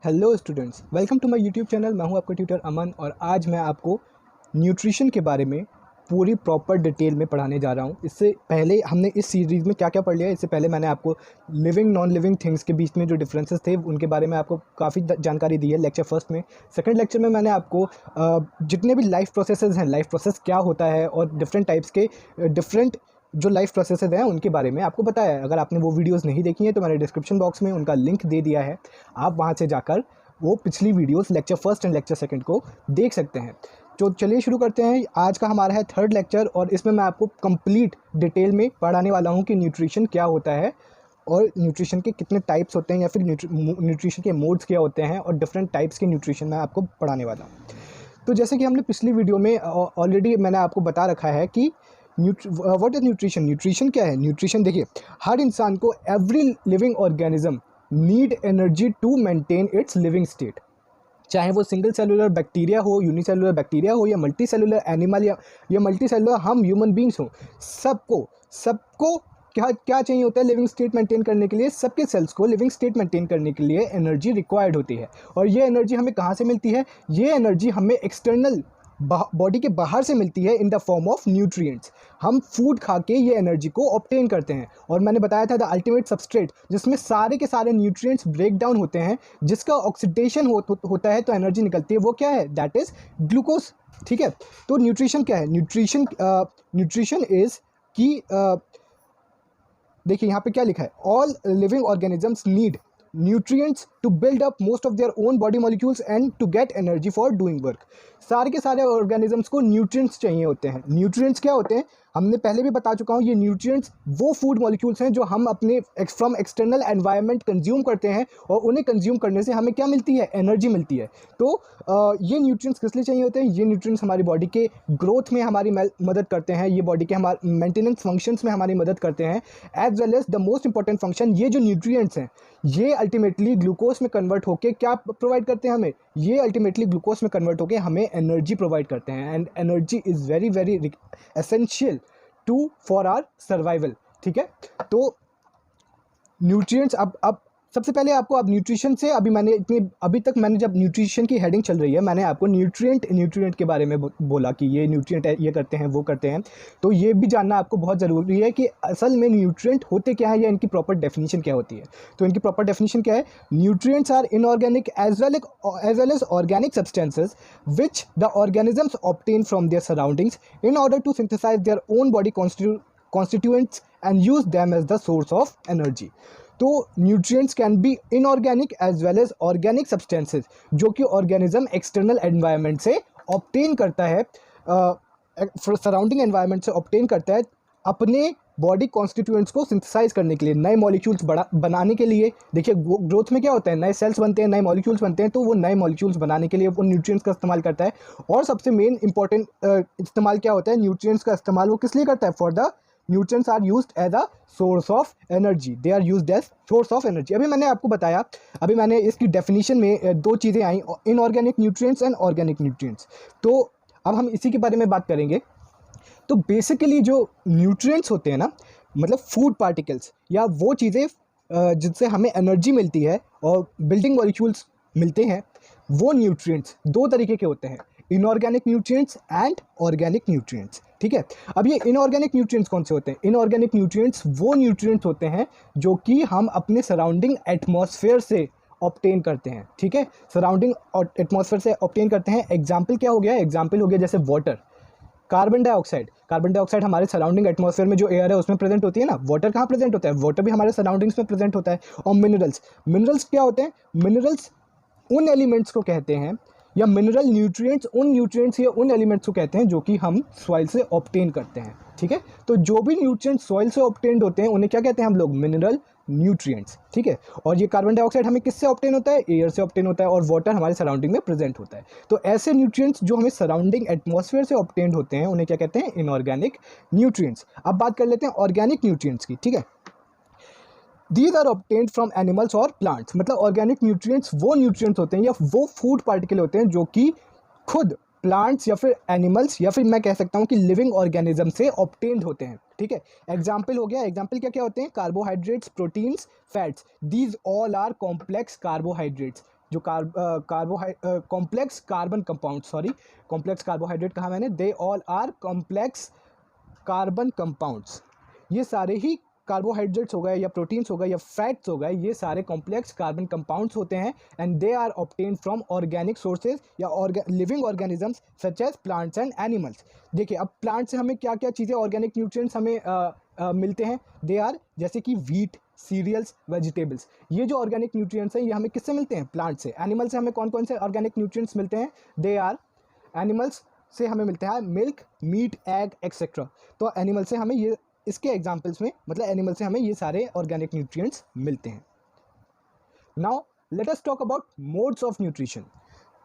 Hello students, welcome to my YouTube channel. मैं हूं आपका ट्यूटर अमन और आज मैं आपको न्यूट्रिशन के बारे में पूरी प्रॉपर डिटेल में पढ़ाने जा रहा हूं। इससे पहले हमने इस सीरीज़ में क्या क्या पढ़ लिया, इससे पहले मैंने आपको लिविंग नॉन लिविंग थिंग्स के बीच में जो डिफरेंसेस थे उनके बारे में आपको काफ़ी जानकारी दी है लेक्चर फर्स्ट में। सेकंड लेक्चर में मैंने आपको जितने भी लाइफ प्रोसेसेस हैं, लाइफ प्रोसेस क्या होता है और डिफरेंट टाइप्स के डिफरेंट जो लाइफ प्रोसेसेस हैं उनके बारे में आपको बताया है। अगर आपने वो वीडियोस नहीं देखी हैं तो मैंने डिस्क्रिप्शन बॉक्स में उनका लिंक दे दिया है, आप वहां से जाकर वो पिछली videos lecture first and lecture second को देख सकते हैं। तो चलिए शुरू करते हैं। आज का हमारा है थर्ड लेक्चर और इसमें मैं आपको कंप्लीट डिटेल में पढ़ाने वाला हूँ कि न्यूट्रिशन क्या होता है और न्यूट्रिशन के कितने टाइप्स होते हैं या फिर न्यूट्रिशन के मोड्स क्या होते हैं और डिफरेंट टाइप्स के न्यूट्रिशन मैं आपको पढ़ाने वाला हूँ। तो जैसे कि हमने पिछली वीडियो में ऑलरेडी मैंने आपको बता रखा है कि व्हाट इज न्यूट्रिशन। न्यूट्रिशन क्या है? न्यूट्रिशन देखिए, हर इंसान को, every living organism need energy to maintain its living state. चाहे वो सिंगल सेलुलर बैक्टीरिया हो, यूनिसेलुलर बैक्टीरिया हो या मल्टी सेलुलर एनिमल या मल्टी सेलुलर हम ह्यूमन बींग्स हो, सबको क्या क्या चाहिए होता है लिविंग स्टेट मेंटेन करने के लिए? सबके सेल्स को लिविंग स्टेट मेंटेन करने के लिए एनर्जी रिक्वायर्ड होती है। और ये एनर्जी हमें कहाँ से मिलती है? ये एनर्जी हमें एक्सटर्नल बॉडी के बाहर से मिलती है in the form of nutrients. हम फूड खा के ये एनर्जी को ऑब्टेन करते हैं। और मैंने बताया था द अल्टीमेट सबस्ट्रेट, जिसमें सारे के सारे न्यूट्रिएंट्स ब्रेक डाउन होते हैं, जिसका ऑक्सीडेशन होता है तो एनर्जी निकलती है। वो क्या है? That is glucose. ठीक है, तो न्यूट्रिशन क्या है? न्यूट्रिशन इज कि देखिए यहाँ पे क्या लिखा है, all living organisms need nutrients to build up most of their own body molecules and to get energy for doing work। सारे के सारे ऑर्गेनिजम्स को न्यूट्रिएंट्स चाहिए होते हैं। न्यूट्रिएंट्स क्या होते हैं? हमने पहले भी बता चुका हूँ, ये न्यूट्रिएंट्स वो फूड मॉलिक्यूल्स हैं जो हम अपने फ्रॉम एक्सटर्नल एनवायरनमेंट कंज्यूम करते हैं और उन्हें कंज्यूम करने से हमें क्या मिलती है? एनर्जी मिलती है। तो ये न्यूट्रिएंट्स किस लिए चाहिए होते हैं? ये न्यूट्रिएंट्स हमारी बॉडी के ग्रोथ में हमारी मदद करते हैं, ये बॉडी के हमारे मेंटेनेंस फंक्शंस में हमारी मदद करते हैं, as well as the most important function, ये जो न्यूट्रिएंट्स हैं ये अल्टीमेटली ग्लूकोज में कन्वर्ट होकर क्या प्रोवाइड करते हैं हमें? ये अल्टीमेटली ग्लूकोज में कन्वर्ट होकर हमें एनर्जी प्रोवाइड करते हैं। And energy is very very essential to for our survival. ठीक है, तो न्यूट्रिएंट्स अब सबसे पहले आपको, अब न्यूट्रिशन से अभी तक मैंने जब न्यूट्रिशन की हेडिंग चल रही है, मैंने आपको न्यूट्रिएंट के बारे में बोला कि ये न्यूट्रिएंट है, ये करते हैं, वो करते हैं। तो ये भी जानना आपको बहुत ज़रूरी है कि असल में न्यूट्रिएंट होते क्या है या इनकी प्रॉपर डेफिनेशन क्या होती है। तो इनकी प्रॉपर डेफिनेशन क्या है? Nutrients are inorganic as well as organic substances which the organisms obtain from their surroundings in order to synthesise their own body constituents and use them as the source of energy। तो nutrients can be inorganic as well as organic substances, जो कि organism external environment से obtain करता है, surrounding environment से obtain करता है अपने बॉडी कॉन्स्टिट्यूएंट्स को सिंथेसाइज करने के लिए, नए मॉलिक्यूल्स बनाने के लिए। देखिए ग्रोथ में क्या होता है? नए सेल्स बनते हैं, नए मॉलिक्यूल्स बनते हैं, तो वो नए मॉलिक्यूल्स बनाने के लिए वो न्यूट्रिएंट्स का इस्तेमाल करता है। और सबसे मेन इंपॉर्टेंट इस्तेमाल क्या होता है न्यूट्रिएंट्स का इस्तेमाल? वो किस लिए करता है? For the nutrients are used as a source of energy. They are used as source of energy. अभी मैंने आपको बताया, अभी मैंने इसकी डेफिनेशन में दो चीज़ें आई, inorganic nutrients and organic nutrients. तो अब हम इसी के बारे में बात करेंगे। तो बेसिकली जो न्यूट्रिएंट्स होते हैं ना, मतलब फूड पार्टिकल्स या वो चीज़ें जिनसे हमें एनर्जी मिलती है और बिल्डिंग मॉलिक्यूल्स मिलते हैं, वो न्यूट्रिएंट्स दो तरीके के होते हैं, inorganic nutrients and organic nutrients. ठीक है, अब ये इनऑर्गेनिक न्यूट्रिएंट्स कौन से होते हैं? इनऑर्गेनिक न्यूट्रिएंट्स वो न्यूट्रिएंट्स होते हैं जो कि हम अपने सराउंडिंग एटमॉस्फेयर से ऑब्टेन करते हैं। ठीक है, सराउंडिंग एटमॉस्फेयर से ऑब्टेन करते हैं। एग्जाम्पल क्या हो गया? एग्जाम्पल हो गया जैसे वाटर, कार्बन डाइऑक्साइड हमारे सराउंडिंग एटमॉस्फेयर में जो एयर है उसमें प्रेजेंट होती है ना। वाटर कहाँ प्रेजेंट होता है? वाटर भी हमारे सराउंडिंग्स में प्रेजेंट होता है। और मिनरल्स क्या होते हैं? मिनरल्स उन एलिमेंट्स को कहते हैं, या मिनरल न्यूट्रिएंट्स उन न्यूट्रिएंट्स या उन एलिमेंट्स को कहते हैं जो कि हम सॉइल से ऑब्टेन करते हैं। ठीक है, तो जो भी न्यूट्रिएंट्स सॉइल से ऑब्टेन्ड होते हैं उन्हें क्या कहते हैं हम लोग? Mineral nutrients. ठीक है, और ये कार्बन डाइऑक्साइड हमें किससे ऑब्टेन होता है? एयर से ऑब्टेन होता है। और वाटर हमारे सराउंडिंग में प्रेजेंट होता है। तो ऐसे न्यूट्रिएंट्स जो हमें सराउंडिंग एटमॉस्फेयर से ऑब्टेन्ड होते हैं उन्हें क्या कहते हैं? Inorganic nutrients. अब बात कर लेते हैं ऑर्गेनिक न्यूट्रिएंट्स की। ठीक है, these are obtained from animals और प्लांट्स। मतलब ऑर्गेनिक न्यूट्रिएंट्स वो न्यूट्रिएंट्स होते हैं या वो फूड पार्टिकल होते हैं जो कि खुद प्लांट्स या फिर एनिमल्स या फिर मैं कह सकता हूँ कि लिविंग ऑर्गेनिज्म से ऑब्टेन्ड होते हैं। ठीक है, एग्जाम्पल हो गया, एग्जाम्पल क्या क्या होते हैं? Carbohydrates, proteins, fats, these all are complex carbohydrates. जो complex carbon compound, sorry complex carbohydrate कहा मैंने, they all are complex carbon compounds. ये सारे ही कार्बोहाइड्रेट्स हो गए या प्रोटीन्स हो गए या फैट्स हो गए, ये सारे कॉम्प्लेक्स कार्बन कंपाउंड्स होते हैं and they are obtain from organic sources या living organisms such as plants and animals. देखिए अब प्लांट से हमें क्या क्या चीज़ें ऑर्गेनिक न्यूट्रिएंट्स हमें मिलते हैं, दे आर जैसे कि वीट, सीरियल्स, वेजिटेबल्स। ये जो ऑर्गेनिक न्यूट्रिएंट्स हैं ये हमें किससे मिलते हैं, प्लांट से। एनिमल से हमें कौन कौन से ऑर्गेनिक न्यूट्रिएंट्स मिलते हैं, दे आर एनिमल्स से हमें मिलते हैं मिल्क, मीट, एग एक्सेट्रा। तो एनिमल से हमें ये, इसके एग्जाम्पल्स में मतलब एनिमल से हमें ये सारे ऑर्गेनिक न्यूट्रिएंट्स मिलते हैं। Now let us talk about modes of nutrition.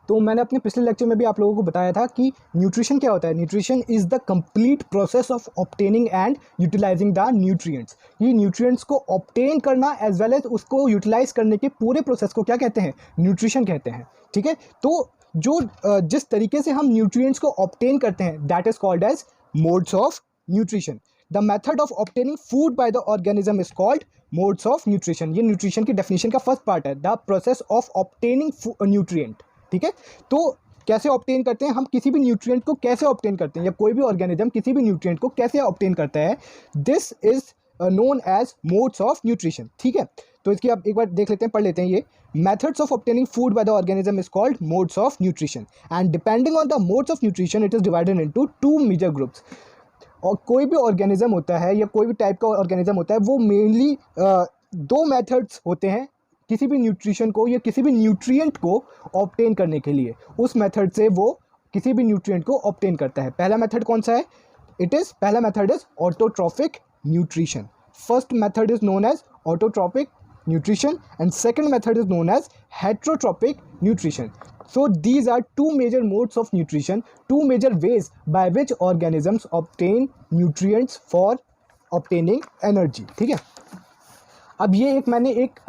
तो मैंने अपने पिछले लेक्चर में भी आप लोगों को बताया था कि न्यूट्रिशन क्या होता है। Nutrition is the complete process of obtaining and utilising the nutrients. ये न्यूट्रिएंट्स को ऑब्टेन करना एज वेल एज उसको यूटिलाइज करने के पूरे प्रोसेस को क्या कहते हैं, न्यूट्रिशन कहते हैं। ठीक है, तो जो जिस तरीके से हम न्यूट्रिएंट्स को ऑब्टेन करते हैं that is called as modes of nutrition. The method of obtaining food by the organism is called modes of nutrition. ये न्यूट्रिशन की डेफिनेशन का फर्स्ट पार्ट है, the process of obtaining nutrient. ठीक है, तो कैसे ऑब्टेन करते हैं हम, किसी भी न्यूट्रिएंट को कैसे ऑब्टेन करते हैं या कोई भी ऑर्गेनिज्म किसी भी न्यूट्रिएंट को कैसे ऑब्टेन करता है, this is known as modes of nutrition. ठीक है, तो इसकी आप एक बार देख लेते हैं, पढ़ लेते हैं। ये methods of obtaining food by the organism is called modes of nutrition and depending on the modes of nutrition it is divided into two major groups. और कोई भी ऑर्गेनिज्म होता है या कोई भी टाइप का ऑर्गेनिज्म होता है वो मेनली दो मेथड्स होते हैं किसी भी न्यूट्रिशन को या किसी भी न्यूट्रिएंट को ऑब्टेन करने के लिए। उस मेथड से वो किसी भी न्यूट्रिएंट को ऑब्टेन करता है। पहला मेथड कौन सा है, पहला method is autotrophic nutrition. First method is known as autotrophic nutrition and second method is known as heterotropic nutrition. So these are two major modes of nutrition, two major ways by which organisms obtain nutrients for obtaining energy. ठीक है, अब ये मैंने एक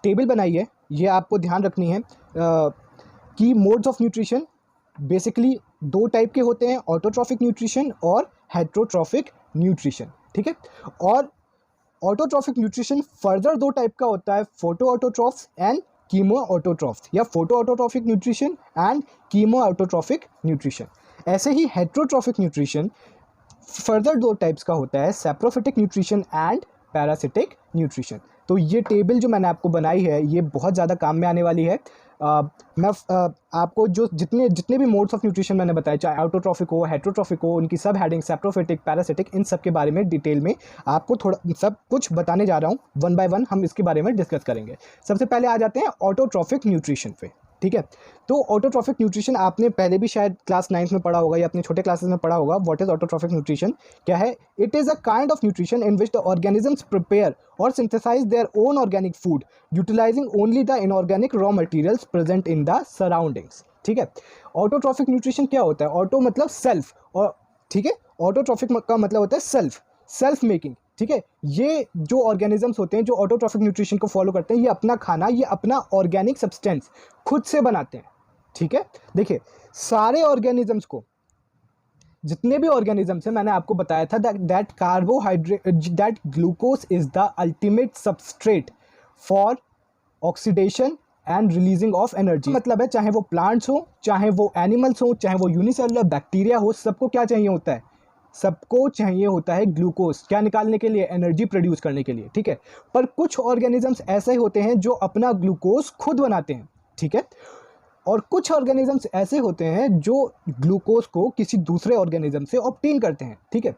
table बनाई है, ये आपको ध्यान रखनी है कि मोड्स ऑफ न्यूट्रिशन बेसिकली दो टाइप के होते हैं, ऑटोट्रॉफिक न्यूट्रिशन और हेट्रोट्रॉफिक न्यूट्रिशन। ठीक है, और ऑटोट्रॉफिक न्यूट्रिशन फर्दर दो टाइप का होता है, photo autotrophs and chemo autotrophs, या photo autotrophic nutrition and chemo autotrophic nutrition. ऐसे ही हेट्रोट्रॉफिक न्यूट्रिशन फर्दर दो टाइप्स का होता है, saprophytic nutrition and parasitic nutrition. तो ये टेबल जो मैंने आपको बनाई है ये बहुत ज़्यादा काम में आने वाली है। मैं आपको जो जितने भी मोड्स ऑफ न्यूट्रिशन मैंने बताया, चाहे ऑटोट्रॉफिक हो, हेट्रोट्रॉफिक हो, उनकी सब हेडिंग, सैप्रोफिटिक, पैरासिटिक, इन सब के बारे में डिटेल में आपको थोड़ा सब कुछ बताने जा रहा हूँ। वन बाय वन हम इसके बारे में डिस्कस करेंगे। सबसे पहले आ जाते हैं ऑटोट्रॉफिक न्यूट्रिशन पे। ठीक है, तो ऑटोट्रॉफिक न्यूट्रिशन आपने पहले भी शायद क्लास 9th में पढ़ा होगा या अपने छोटे क्लासेस में पढ़ा होगा। व्हाट इज ऑटोट्रॉफिक न्यूट्रिशन, क्या है? It is a kind of nutrition in which the organisms prepare or synthesise their own organic food utilising only the inorganic raw materials present in the surroundings. ठीक है, autotrophic nutrition क्या होता है? Auto मतलब self, और ठीक है, autotrophic का मतलब होता है सेल्फ मेकिंग। ठीक है, ये जो ऑर्गेनिजम्स होते हैं जो ऑटोट्रॉफिक न्यूट्रिशन को फॉलो करते हैं, ये अपना खाना, ये अपना ऑर्गेनिक सब्सटेंस खुद से बनाते हैं। ठीक है, देखिए सारे ऑर्गेनिजम्स को, जितने भी ऑर्गेनिजम्स हैं, मैंने आपको बताया था that carbohydrate, that glucose is the ultimate substrate for oxidation and releasing of energy. मतलब है चाहे वो प्लांट्स हो, चाहे वो एनिमल्स हो, चाहे वो यूनिसेलुलर बैक्टीरिया हो, सबको क्या चाहिए होता है? सबको चाहिए होता है ग्लूकोज, क्या निकालने के लिए? एनर्जी प्रोड्यूस करने के लिए। ठीक है, पर कुछ ऑर्गेनिजम्स ऐसे होते हैं जो अपना ग्लूकोज खुद बनाते हैं। ठीक है, और कुछ ऑर्गेनिजम्स ऐसे होते हैं जो ग्लूकोज को किसी दूसरे ऑर्गेनिज्म से ऑब्टेन करते हैं। ठीक है,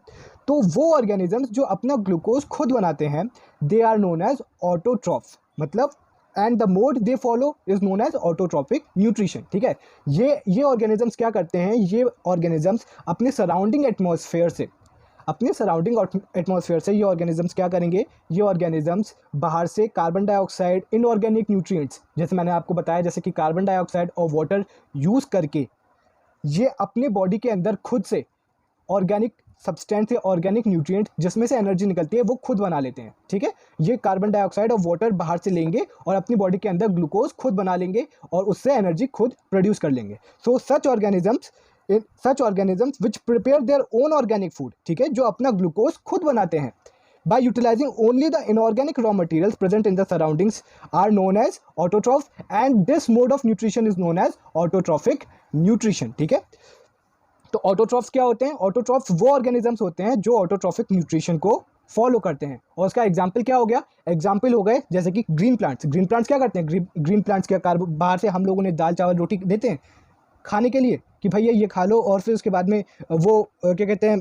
तो वो ऑर्गेनिजम्स जो अपना ग्लूकोज खुद बनाते हैं, they are known as autotroph, मतलब and the mode they follow is known as autotrophic nutrition. ठीक है, ये ऑर्गेनिजम्स क्या करते हैं? ये ऑर्गेनिजम्स अपने सराउंडिंग एटमॉस्फेयर से ये ऑर्गेनिजम्स क्या करेंगे? ये ऑर्गेनिजम्स बाहर से कार्बन डाइऑक्साइड, इनऑर्गेनिक न्यूट्रिएंट्स, जैसे मैंने आपको बताया, जैसे कि कार्बन डाइऑक्साइड और वाटर यूज़ करके ये अपने बॉडी के अंदर खुद से ऑर्गेनिक सब्सटेंस या ऑर्गेनिक न्यूट्रिएंट जिसमें से एनर्जी निकलती है वो खुद बना लेते हैं। ठीक है, ये कार्बन डाइऑक्साइड और वाटर बाहर से लेंगे और अपनी बॉडी के अंदर ग्लूकोज खुद बना लेंगे और उससे एनर्जी खुद प्रोड्यूस कर लेंगे। So such organisms which prepare their own organic food, ठीक है, जो अपना ग्लूकोज खुद बनाते हैं, by utilizing only the inorganic raw materials present in the surroundings are known as autotrophs, and this mode of nutrition is known as autotrophic nutrition. ठीक है, तो ऑटोट्रॉफ्स क्या होते हैं? ऑटोट्रॉफ्स वो ऑर्गेनिजम्स होते हैं जो ऑटोट्रॉफिक न्यूट्रिशन को फॉलो करते हैं, और उसका एग्जाम्पल क्या हो गया? एग्जाम्पल हो गए जैसे कि ग्रीन प्लांट्स। ग्रीन प्लांट्स क्या करते हैं? ग्रीन प्लांट्स क्या बाहर से हम लोगों ने दाल चावल रोटी देते हैं खाने के लिए कि भैया ये खा लो, और फिर उसके बाद में वो क्या कहते हैं,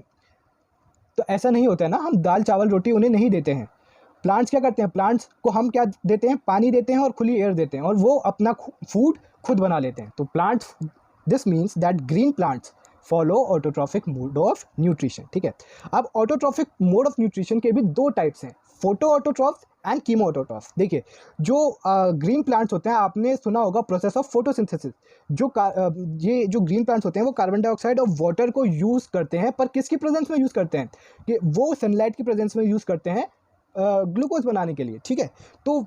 तो ऐसा नहीं होता है ना, हम दाल चावल रोटी उन्हें नहीं देते हैं। प्लांट्स क्या करते हैं? प्लांट्स को हम क्या देते हैं? पानी देते हैं और खुली एयर देते हैं, और वो अपना फूड खुद बना लेते हैं। तो plants, this means that green plants follow autotrophic mode of nutrition. ठीक है, अब ऑटोट्रॉफिक मोड ऑफ न्यूट्रिशन के भी दो टाइप्स हैं, photo autotrophs and chemo autotrophs. देखिए, जो ग्रीन प्लांट्स होते हैं, आपने सुना होगा प्रोसेस ऑफ फोटोसिंथेसिस। ये जो ग्रीन प्लांट्स होते हैं वो कार्बन डाइऑक्साइड और वाटर को यूज़ करते हैं, पर किसकी प्रेजेंस में यूज़ करते हैं? कि वो सनलाइट की प्रेजेंस में यूज़ करते हैं ग्लूकोज बनाने के लिए। ठीक है, तो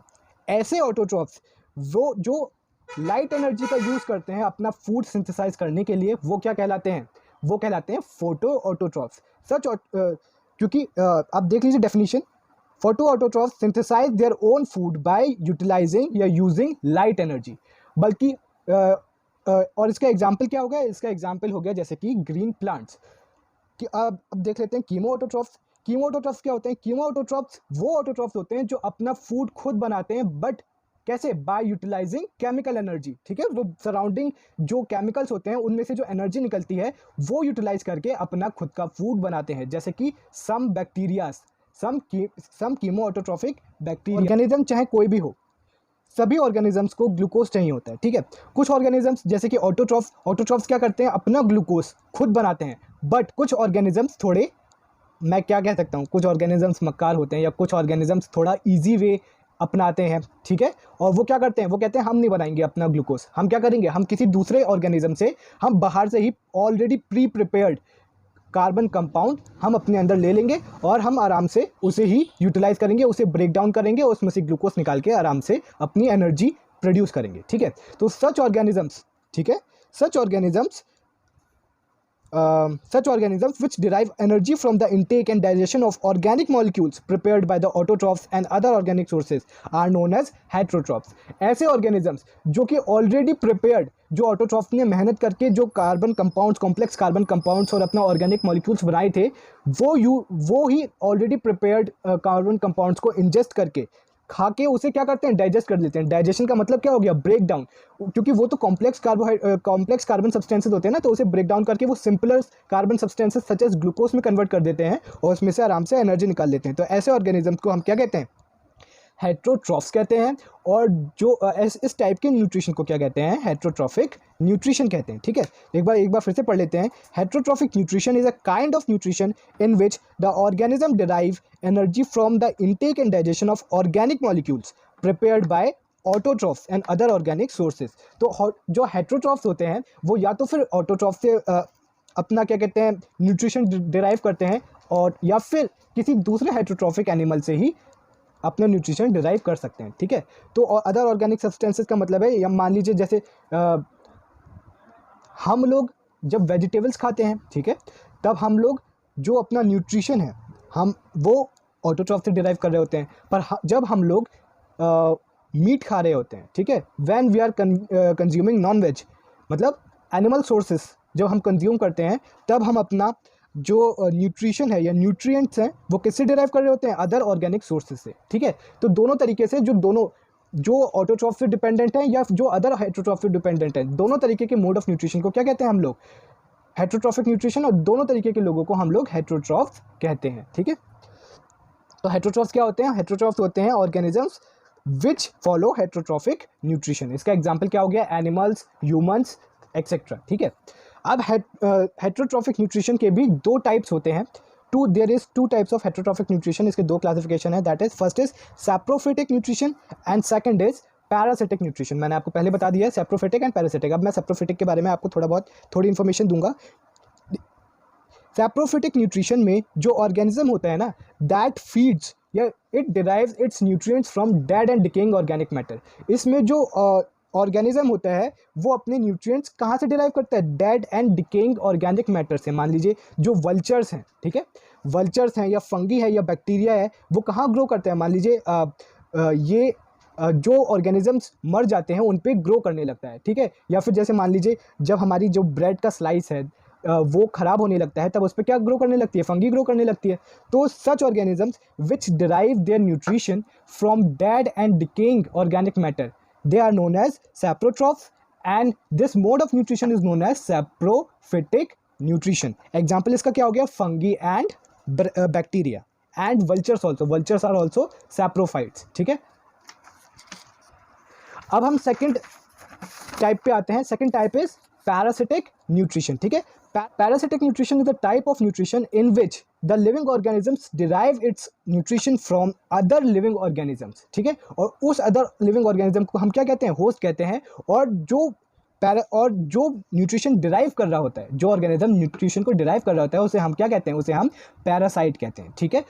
ऐसे ऑटोट्रॉफ्स वो जो लाइट एनर्जी का यूज़ करते हैं अपना फूड सिंथेसाइज करने के लिए, वो क्या कहलाते हैं? वो कहलाते हैं फोटो ऑटोट्रॉफ्स। क्योंकि आप देख लीजिए definition, photo autotrophs synthesise their own food by utilising या यूजिंग लाइट एनर्जी। बल्कि और इसका एग्जाम्पल क्या हो गया? इसका एग्जाम्पल हो गया जैसे कि ग्रीन प्लांट्स। कि अब देख लेते हैं कीमो ऑटोट्रॉफ्स। कीमो ऑटोट्रॉफ्स क्या होते हैं? कीमो ऑटोट्रॉफ्स वो ऑटोट्रॉफ्स होते हैं जो अपना फूड खुद बनाते हैं, बट कैसे? By utilising chemical energy. ठीक है, वो सराउंडिंग जो केमिकल्स होते हैं उनमें से जो एनर्जी निकलती है वो यूटिलाइज करके अपना खुद का फूड बनाते हैं, जैसे कि सम बैक्टीरियाज, सम कीमो ऑटोट्रॉफिक बैक्टीरिया। ऑर्गेनिज्म चाहे कोई भी हो, सभी ऑर्गेनिजम्स को ग्लूकोज चाहिए होता है। ठीक है, कुछ ऑर्गेनिजम्स जैसे कि ऑटोट्रॉफ्स क्या करते हैं? अपना ग्लूकोज खुद बनाते हैं, बट कुछ ऑर्गेनिजम्स थोड़े, मैं क्या कह सकता हूँ, कुछ ऑर्गेनिजम्स मक्कार होते हैं, या कुछ ऑर्गेनिजम्स थोड़ा ईजी वे अपनाते हैं। ठीक है, और वो क्या करते हैं? वो कहते हैं हम नहीं बनाएंगे अपना ग्लूकोज, हम क्या करेंगे? हम किसी दूसरे ऑर्गेनिज्म से, हम बाहर से ही already pre prepared carbon compound हम अपने अंदर ले लेंगे, और हम आराम से उसे ही यूटिलाइज करेंगे, उसे ब्रेक डाउन करेंगे, और उसमें से ग्लूकोज निकाल के आराम से अपनी एनर्जी प्रोड्यूस करेंगे। ठीक है, तो सच ऑर्गेनिजम्स, ठीक है, such organisms which derive energy from the intake and digestion of organic molecules prepared by the autotrophs and other organic sources are known as heterotrophs। ऐसे organisms जो कि already prepared, जो ऑटोट्रॉफ्स ने मेहनत करके जो carbon compounds, complex carbon compounds और अपना ऑर्गेनिक मॉलिक्यूल्स बनाए थे, वो ही ऑलरेडी प्रिपेयर्ड कार्बन कंपाउंड्स को इंजेस्ट करके खा के उसे क्या करते हैं? डाइजेस्ट कर लेते हैं। डाइजेशन का मतलब क्या हो गया? ब्रेक डाउन, क्योंकि वो तो कॉम्प्लेक्स कार्बन सब्सटेंसेस होते हैं ना, तो उसे ब्रेक डाउन करके वो simpler carbon substances such as glucose में कन्वर्ट कर देते हैं, और उसमें से आराम से एनर्जी निकाल लेते हैं। तो ऐसे ऑर्गेनिज्म को हम क्या कहते हैं? हेट्रोट्रॉफ्स कहते हैं। और जो इस टाइप के न्यूट्रिशन को क्या कहते हैं? हेट्रोट्रॉफिक न्यूट्रिशन कहते हैं। ठीक है, एक बार फिर से पढ़ लेते हैं। Heterotrophic nutrition is a kind of nutrition in which the organism derive energy from the intake and digestion of organic molecules prepared by autotrophs and other organic sources. तो जो हेट्रोट्रॉफ्स होते हैं वो या तो फिर ऑटोट्रॉफ से अपना क्या कहते हैं न्यूट्रिशन डिराइव करते हैं, और या फिर किसी दूसरे हेट्रोट्रॉफिक एनिमल से ही अपना न्यूट्रिशन डिराइव कर सकते हैं। ठीक है, तो अदर ऑर्गेनिक सब्सटेंसेस का मतलब है, या मान लीजिए जैसे हम लोग जब वेजिटेबल्स खाते हैं, ठीक है, तब हम लोग जो अपना न्यूट्रिशन है हम वो ऑटोट्रॉफ से डिराइव कर रहे होते हैं। पर जब हम लोग मीट खा रहे होते हैं, ठीक है, when we are consuming non veg, मतलब एनिमल सोर्सेस जब हम कंज्यूम करते हैं, तब हम अपना जो न्यूट्रिशन है या न्यूट्रिएंट्स हैं वो किससे डिराइव कर रहे होते हैं? अदर ऑर्गेनिक सोर्सेज से। ठीक है, तो दोनों तरीके से जो ऑटोट्रॉफ से डिपेंडेंट हैं या जो अदर हेट्रोट्रॉफ से डिपेंडेंट हैं, दोनों तरीके के मोड ऑफ न्यूट्रिशन को क्या कहते हैं हम लोग? Heterotrophic nutrition. और दोनों तरीके के लोगों को हम लोग हेट्रोट्रॉफ्स कहते हैं। ठीक है, तो हेट्रोट्रॉफ्स क्या होते हैं? हेट्रोट्रॉफ्स होते हैं organisms which follow heterotrophic nutrition. इसका एग्जाम्पल क्या हो गया? Animals, humans, etcetera. ठीक है, अब हेट्रोट्रॉफिक न्यूट्रिशन के भी दो टाइप्स होते हैं। There is two types of heterotrophic nutrition. इसके दो क्लासिफिकेशन है, that is first is saprophytic nutrition and second is parasitic nutrition. मैंने आपको पहले बता दिया है सैप्रोफिटिक एंड पैरासिटिक। अब मैं सैप्रोफिटिक के बारे में आपको थोड़ी इन्फॉर्मेशन दूंगा। सैप्रोफिटिक न्यूट्रिशन में जो ऑर्गेनिज्म होता है ना, दैट फीड्स या it derives it's nutrients from dead and decaying organic matter. इसमें जो ऑर्गेनिज्म होता है वो अपने न्यूट्रिएंट्स कहाँ से डिराइव करता है, dead and decaying organic matter से। मान लीजिए जो वल्चर्स हैं, ठीक है, वल्चर्स हैं या फंगी है या बैक्टीरिया है, वो कहाँ ग्रो करते हैं, मान लीजिए ये जो ऑर्गेनिजम्स मर जाते हैं उन पे ग्रो करने लगता है, ठीक है। या फिर जैसे मान लीजिए जब हमारी जो ब्रेड का स्लाइस है वो ख़राब होने लगता है, तब उस पर क्या ग्रो करने लगती है, फंगी ग्रो करने लगती है। तो such organisms which derive their nutrition from dead and decaying organic matter, they are known as saprotrophs, and this mode of nutrition is known as saprophytic nutrition. Example इसका क्या हो गया, fungi and bacteria and vultures also, vultures are also saprophytes, ठीक है। अब हम second type पे आते हैं। Second type is parasitic nutrition, ठीक है। Parasitic nutrition is the type of nutrition in which the living organisms derive it's nutrition from other living organisms, ठीक है। और उस अदर लिविंग ऑर्गेनिज्म को हम क्या कहते हैं, होस्ट कहते हैं। और जो न्यूट्रिशन डिराइव कर रहा होता है, जो ऑर्गेनिज्म न्यूट्रिशन को डिराइव कर रहा होता है, उसे हम क्या कहते हैं, उसे हम पैरासाइट कहते हैं, ठीक है।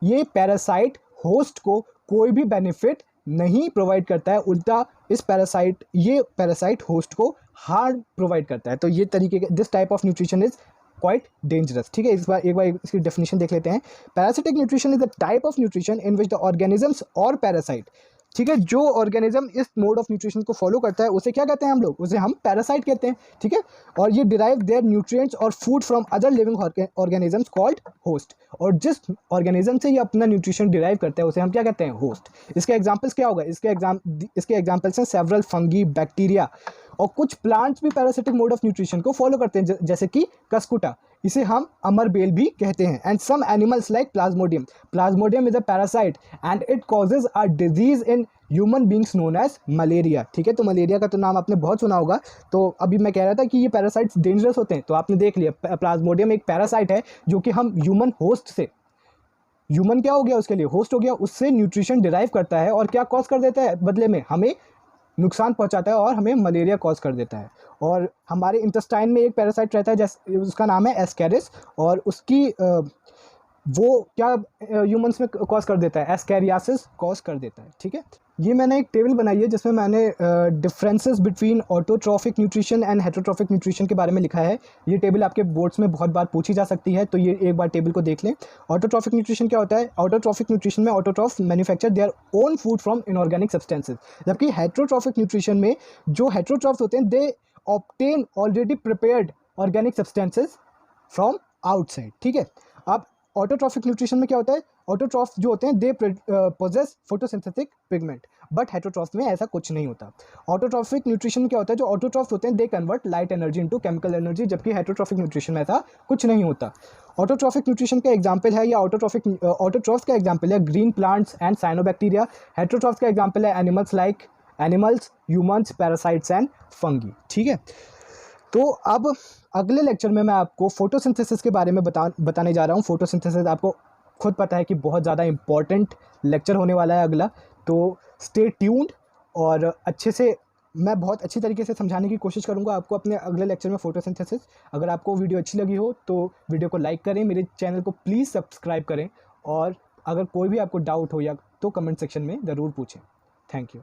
ये पैरासाइट होस्ट को कोई भी बेनिफिट नहीं प्रोवाइड करता है, उल्टा ये पैरासाइट होस्ट को हार्म प्रोवाइड करता है। तो ये तरीके के this type of nutrition is quite dangerous, ठीक है। एक बार इसकी डेफिनेशन देख लेते हैं। Parasitic nutrition is the type of nutrition in which the organisms और पैरासाइट, ठीक है, जो ऑर्गेनिज्म इस मोड ऑफ न्यूट्रिशन को फॉलो करता है उसे क्या कहते हैं हम लोग, उसे हम पैरासाइट कहते हैं, ठीक है। और ये डिराइव देयर न्यूट्रिएंट्स और food from other living organisms called host. और जिस ऑर्गेनिज्म से ये अपना न्यूट्रिशन डिराइव करता है उसे हम क्या कहते हैं, होस्ट। इसके एग्जांपल्स क्या होगा, इसके एग्जांपल्स हैं सेवरल फंगी, बैक्टीरिया, और कुछ प्लांट्स भी पैरासिटिक मोड ऑफ न्यूट्रिशन को फॉलो करते हैं, जैसे कि कस्कुटा, इसे हम अमरबेल भी कहते हैं। And some animals like plasmodium is a parasite and it causes a disease in human beings known as malaria, ठीक है। तो मलेरिया का तो नाम आपने बहुत सुना होगा। तो अभी मैं कह रहा था कि ये पैरासाइट्स डेंजरस होते हैं, तो आपने देख लिया प्लाज्मोडियम एक पैरासाइट है जो कि हम ह्यूमन होस्ट से, ह्यूमन क्या हो गया उसके लिए, होस्ट हो गया, उससे न्यूट्रिशन डिराइव करता है और क्या कॉज कर देता है, बदले में हमें नुकसान पहुंचाता है और हमें मलेरिया कॉज कर देता है। और हमारे इंटेस्टाइन में एक पैरासाइट रहता है जैसे उसका नाम है एस्केरिस, और उसकी वो क्या ह्यूमंस में कॉज कर देता है, एस्कैरियासिस कॉज कर देता है, ठीक है। ये मैंने एक टेबल बनाई है जिसमें मैंने differences between autotrophic nutrition and heterotrophic nutrition के बारे में लिखा है। ये टेबल आपके बोर्ड्स में बहुत बार पूछी जा सकती है, तो ये एक बार टेबल को देख लें। ऑटोट्रॉफिक न्यूट्रिशन क्या होता है, ऑटोट्रॉफिक न्यूट्रिशन में autotroph manufacture their own food from inorganic substances, जबकि हेटेरोट्रॉफिक न्यूट्रिशन में जो हेटेरोट्रॉफ्स होते हैं they obtain already prepared organic substances from outside, ठीक है। अब ऑटोट्रॉफिक न्यूट्रिशन में क्या होता है, ऑटोट्रॉफ जो होते हैं they possess photosynthetic pigment, but heterotroph में ऐसा कुछ नहीं होता। ऑटोट्रॉफिक न्यूट्रिशन में क्या होता है, जो ऑटोट्रॉफ होते हैं they convert light energy into chemical energy, जबकि हेटेरोट्रॉफिक न्यूट्रिशन में ऐसा कुछ नहीं होता। ऑटोट्रॉफिक न्यूट्रिशन का एग्जांपल है या ऑटोट्रॉफ्स का एग्जांपल है green plants and cyanobacteria. Heterotrophs का एग्जांपल है animals, humans, parasites and fungi, ठीक है। तो अब अगले लेक्चर में मैं आपको फोटोसिंथेसिस के बारे में बताने जा रहा हूँ। फोटोसिंथेसिस आपको खुद पता है कि बहुत ज़्यादा इंपॉर्टेंट लेक्चर होने वाला है अगला, तो स्टे ट्यून्ड। और अच्छे से मैं बहुत अच्छी तरीके से समझाने की कोशिश करूँगा आपको अपने अगले लेक्चर में फोटोसिंथेसिस। अगर आपको वीडियो अच्छी लगी हो तो वीडियो को लाइक करें, मेरे चैनल को प्लीज़ सब्सक्राइब करें, और अगर कोई भी आपको डाउट हो या तो कमेंट सेक्शन में ज़रूर पूछें। Thank you.